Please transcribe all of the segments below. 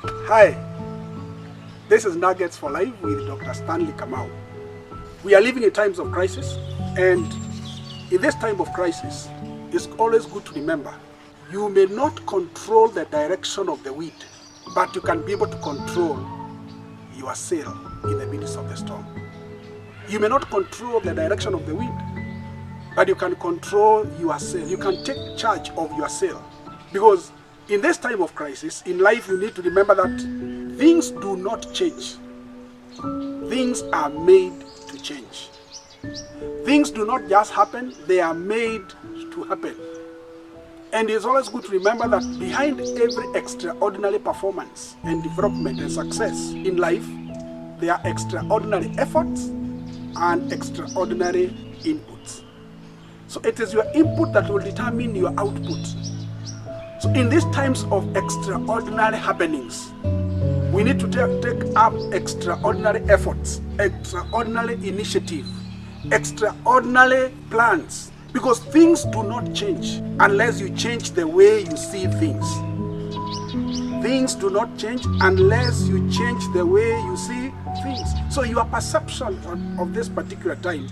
Hi, this is Nuggets for Life with Dr. Stanley Kamau. We are living in times of crisis, and in this time of crisis, it's always good to remember you may not control the direction of the wind, but you can be able to control your sail in the midst of the storm. You may not control the direction of the wind, but you can control your sail. You can take charge of your sail. Because in this time of crisis, in life, you need to remember that things do not change. Things are made to change. Things do not just happen, they are made to happen. And it's always good to remember that behind every extraordinary performance and development and success in life, there are extraordinary efforts and extraordinary inputs. So it is your input that will determine your output. So in these times of extraordinary happenings, we need to take up extraordinary efforts, extraordinary initiative, extraordinary plans, because things do not change unless you change the way you see things. Things do not change unless you change the way you see things. So your perception of this particular time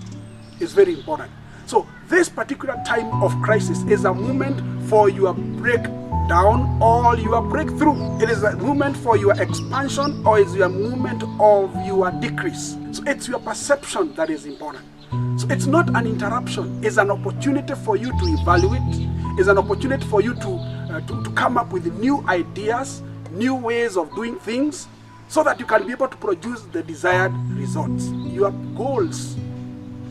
is very important. So this particular time of crisis is a moment for your breakdown or your breakthrough. It is a moment for your expansion, or is a moment of your decrease. So it's your perception that is important. So it's not an interruption. It's an opportunity for you to evaluate. It's an opportunity for you to come up with new ideas, new ways of doing things, so that you can be able to produce the desired results. Your goals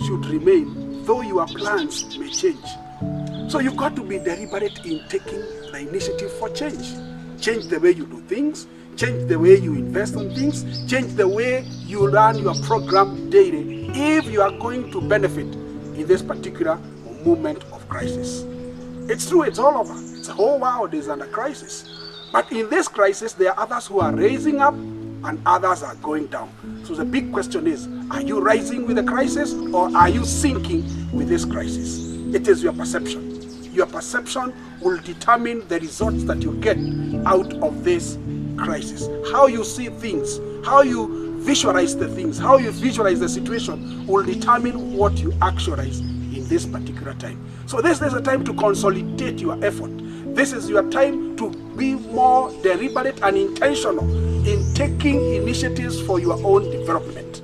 should remain, though your plans may change. So you've got to be deliberate in taking the initiative for change. Change the way you do things, change the way you invest on things, change the way you run your program daily, if you are going to benefit in this particular moment of crisis. It's true, it's all over. The whole world is under crisis. But in this crisis, there are others who are raising up and others are going down. So the big question is, are you rising with the crisis, or are you sinking with this crisis? It is your perception. Your perception will determine the results that you get out of this crisis. How you see things, how you visualize the things, how you visualize the situation will determine what you actualize in this particular time. So this is a time to consolidate your effort. This is your time to be more deliberate and intentional in taking initiatives for your own development.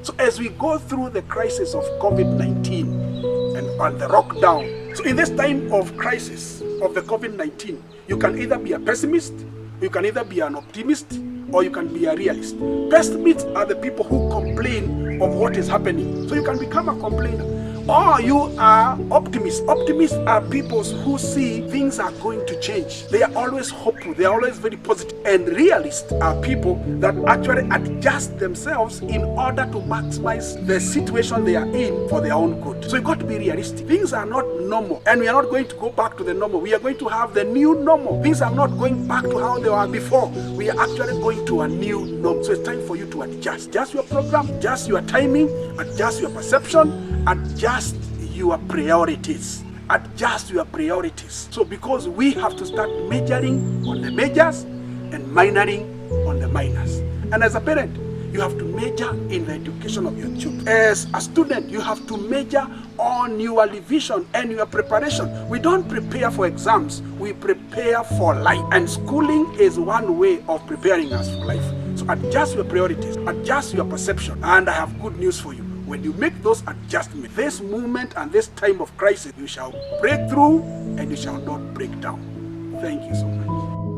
So as we go through the crisis of COVID-19 and the lockdown, so in this time of crisis of the COVID-19, you can either be a pessimist, you can either be an optimist, or you can be a realist. Pessimists are the people who complain of what is happening. So you can become a complainer. Or you are optimists. Optimists are people who see things are going to change. They are always hopeful. They are always very positive. And realists are people that actually adjust themselves in order to maximize the situation they are in for their own good. So you've got to be realistic. Things are not normal, and we are not going to go back to the normal. We are going to have the new normal. Things are not going back to how they were before. We are actually going to a new normal. So it's time for you to adjust. Adjust your program, adjust your timing, adjust your perception, adjust your priorities. Adjust your priorities. So because we have to start majoring on the majors and minoring on the minors. And as a parent, you have to major in the education of your children. As a student, you have to major on your revision and your preparation. We don't prepare for exams, we prepare for life. And schooling is one way of preparing us for life. So adjust your priorities, adjust your perception. And I have good news for you. When you make those adjustments, this moment and this time of crisis, you shall break through and you shall not break down. Thank you so much.